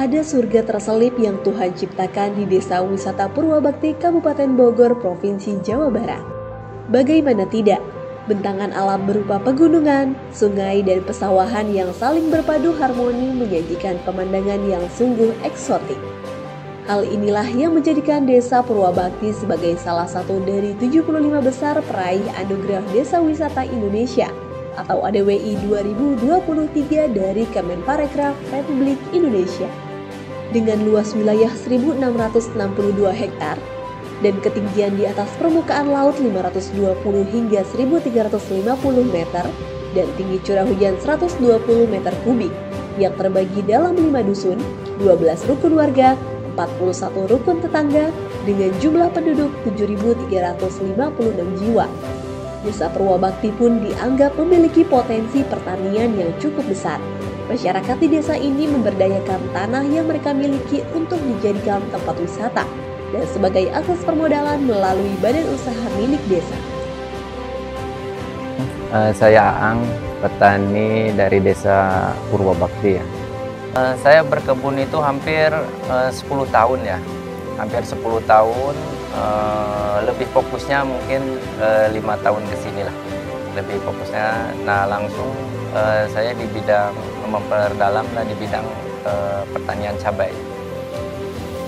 Ada surga terselip yang Tuhan ciptakan di Desa Wisata Purwabakti, Kabupaten Bogor, Provinsi Jawa Barat. Bagaimana tidak, bentangan alam berupa pegunungan, sungai, dan pesawahan yang saling berpadu harmoni menyajikan pemandangan yang sungguh eksotik. Hal inilah yang menjadikan Desa Purwabakti sebagai salah satu dari 75 besar peraih Anugerah Desa Wisata Indonesia atau ADWI 2023 dari Kemenparekraf Republik Indonesia. Dengan luas wilayah 1.662 hektar dan ketinggian di atas permukaan laut 520 hingga 1.350 meter dan tinggi curah hujan 120 meter kubik yang terbagi dalam 5 dusun, 12 rukun warga, 41 rukun tetangga dengan jumlah penduduk 7.356 jiwa. Desa Purwabakti pun dianggap memiliki potensi pertanian yang cukup besar. Masyarakat di desa ini memberdayakan tanah yang mereka miliki untuk dijadikan tempat wisata dan sebagai akses permodalan melalui badan usaha milik desa. Saya Aang, petani dari Desa Purwabakti ya. Saya berkebun itu hampir 10 tahun ya. Hampir 10 tahun, lebih fokusnya mungkin 5 tahun ke sini lah. Lebih fokusnya, nah langsung saya di bidang memperdalam di bidang pertanian cabai.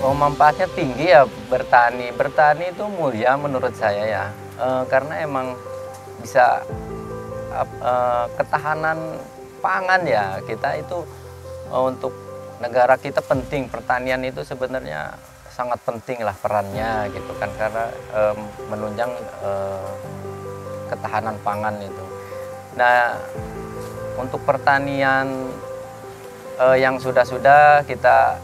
Manfaatnya tinggi ya bertani. Bertani itu mulia menurut saya ya, karena emang bisa ketahanan pangan ya. Kita itu untuk negara kita penting, pertanian itu sebenarnya sangat penting lah perannya gitu kan, karena menunjang ketahanan pangan itu. Nah, untuk pertanian yang sudah kita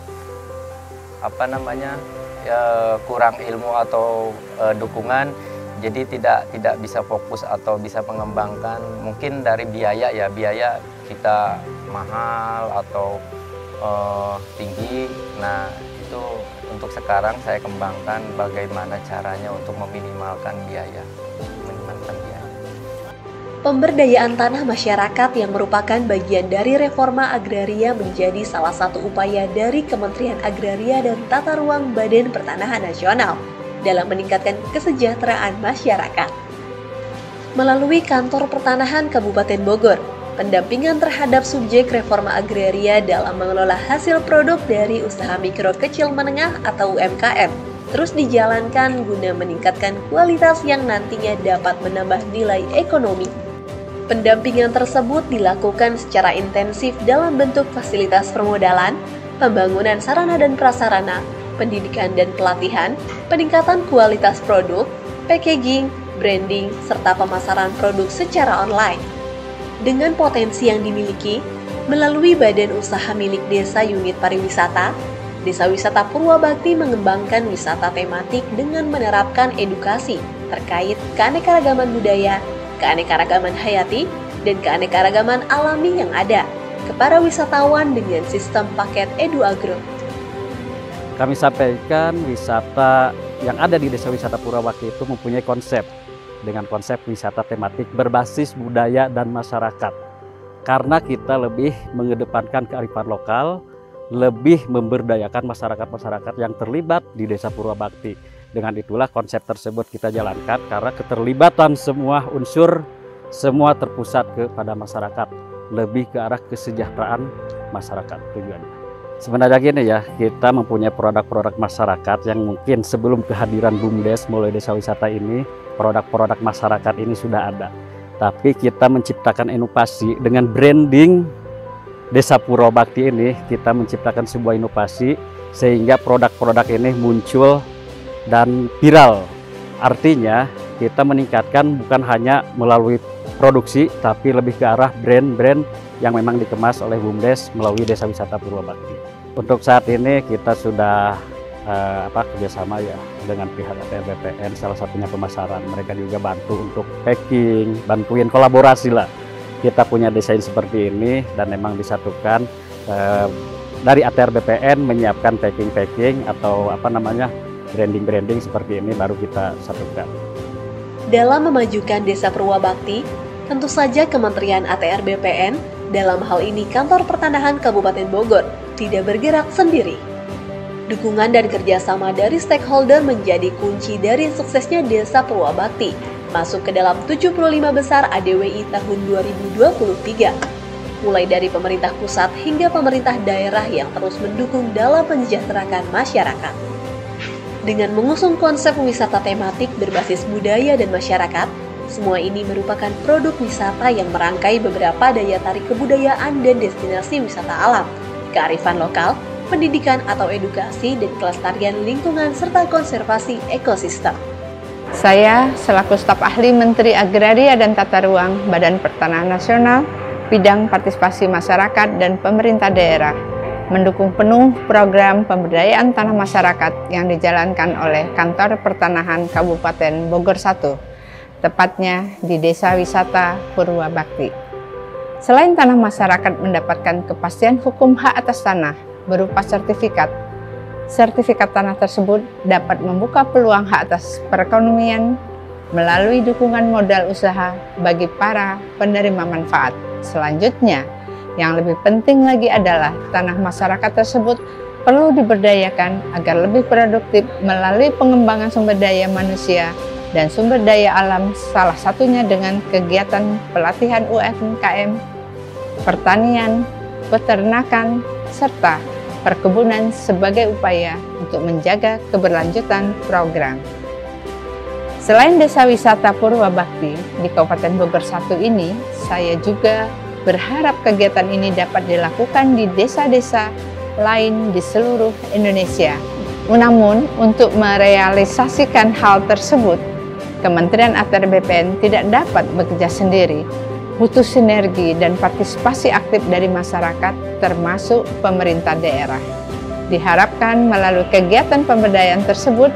kurang ilmu atau dukungan, jadi tidak bisa fokus atau bisa mengembangkan. Mungkin dari biaya ya, biaya kita mahal atau tinggi. Nah, itu untuk sekarang saya kembangkan bagaimana caranya untuk meminimalkan biaya. Pemberdayaan tanah masyarakat yang merupakan bagian dari reforma agraria menjadi salah satu upaya dari Kementerian Agraria dan Tata Ruang Badan Pertanahan Nasional dalam meningkatkan kesejahteraan masyarakat. Melalui Kantor Pertanahan Kabupaten Bogor, pendampingan terhadap subjek reforma agraria dalam mengelola hasil produk dari usaha mikro kecil menengah atau UMKM terus dijalankan guna meningkatkan kualitas yang nantinya dapat menambah nilai ekonomi. Pendampingan tersebut dilakukan secara intensif dalam bentuk fasilitas permodalan, pembangunan sarana dan prasarana, pendidikan dan pelatihan, peningkatan kualitas produk, packaging, branding, serta pemasaran produk secara online. Dengan potensi yang dimiliki, melalui badan usaha milik desa unit pariwisata, Desa Wisata Purwabakti mengembangkan wisata tematik dengan menerapkan edukasi terkait keanekaragaman budaya, keanekaragaman hayati, dan keanekaragaman alami yang ada ke para wisatawan dengan sistem paket EduAgro. Kami sampaikan wisata yang ada di Desa Wisata Purwabakti itu mempunyai konsep dengan konsep wisata tematik berbasis budaya dan masyarakat. Karena kita lebih mengedepankan kearifan lokal, lebih memberdayakan masyarakat-masyarakat yang terlibat di Desa Purwabakti. Dengan itulah konsep tersebut kita jalankan karena keterlibatan semua unsur, semua terpusat kepada masyarakat, lebih ke arah kesejahteraan masyarakat tujuannya. Sebenarnya gini ya, kita mempunyai produk-produk masyarakat yang mungkin sebelum kehadiran BUMDes melalui Desa Wisata ini, produk-produk masyarakat ini sudah ada. Tapi kita menciptakan inovasi dengan branding Desa Purwabakti ini, kita menciptakan sebuah inovasi sehingga produk-produk ini muncul dan viral. Artinya kita meningkatkan bukan hanya melalui produksi, tapi lebih ke arah brand-brand yang memang dikemas oleh BUMDes melalui Desa Wisata Purwabakti. Untuk saat ini kita sudah kerjasama ya dengan pihak ATR BPN, salah satunya pemasaran. Mereka juga bantu untuk packing, bantuin kolaborasi lah. Kita punya desain seperti ini dan memang disatukan dari ATR BPN menyiapkan packing atau branding seperti ini baru kita satukan. Dalam memajukan Desa Purwabakti, tentu saja Kementerian ATR BPN, dalam hal ini Kantor Pertanahan Kabupaten Bogor, tidak bergerak sendiri. Dukungan dan kerjasama dari stakeholder menjadi kunci dari suksesnya Desa Purwabakti masuk ke dalam 75 besar ADWI tahun 2023. Mulai dari pemerintah pusat hingga pemerintah daerah yang terus mendukung dalam mensejahterakan masyarakat. Dengan mengusung konsep wisata tematik berbasis budaya dan masyarakat, semua ini merupakan produk wisata yang merangkai beberapa daya tarik kebudayaan dan destinasi wisata alam, kearifan lokal, pendidikan atau edukasi, dan kelestarian lingkungan serta konservasi ekosistem. Saya selaku staf ahli Menteri Agraria dan Tata Ruang Badan Pertanahan Nasional, bidang partisipasi masyarakat dan pemerintah daerah, mendukung penuh program pemberdayaan tanah masyarakat yang dijalankan oleh Kantor Pertanahan Kabupaten Bogor 1, tepatnya di Desa Wisata Purwabakti. Selain tanah masyarakat mendapatkan kepastian hukum hak atas tanah berupa sertifikat tanah tersebut dapat membuka peluang hak atas perekonomian melalui dukungan modal usaha bagi para penerima manfaat. Selanjutnya, yang lebih penting lagi adalah tanah masyarakat tersebut perlu diberdayakan agar lebih produktif melalui pengembangan sumber daya manusia dan sumber daya alam, salah satunya dengan kegiatan pelatihan UMKM, pertanian, peternakan, serta perkebunan sebagai upaya untuk menjaga keberlanjutan program. Selain Desa Wisata Purwabakti di Kabupaten Bogor 1 ini, saya juga berharap kegiatan ini dapat dilakukan di desa-desa lain di seluruh Indonesia. Namun, untuk merealisasikan hal tersebut, Kementerian ATR BPN tidak dapat bekerja sendiri. Butuh sinergi dan partisipasi aktif dari masyarakat, termasuk pemerintah daerah. Diharapkan melalui kegiatan pemberdayaan tersebut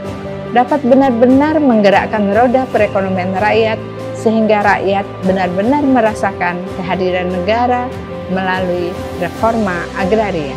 dapat benar-benar menggerakkan roda perekonomian rakyat, sehingga rakyat benar-benar merasakan kehadiran negara melalui reforma agraria.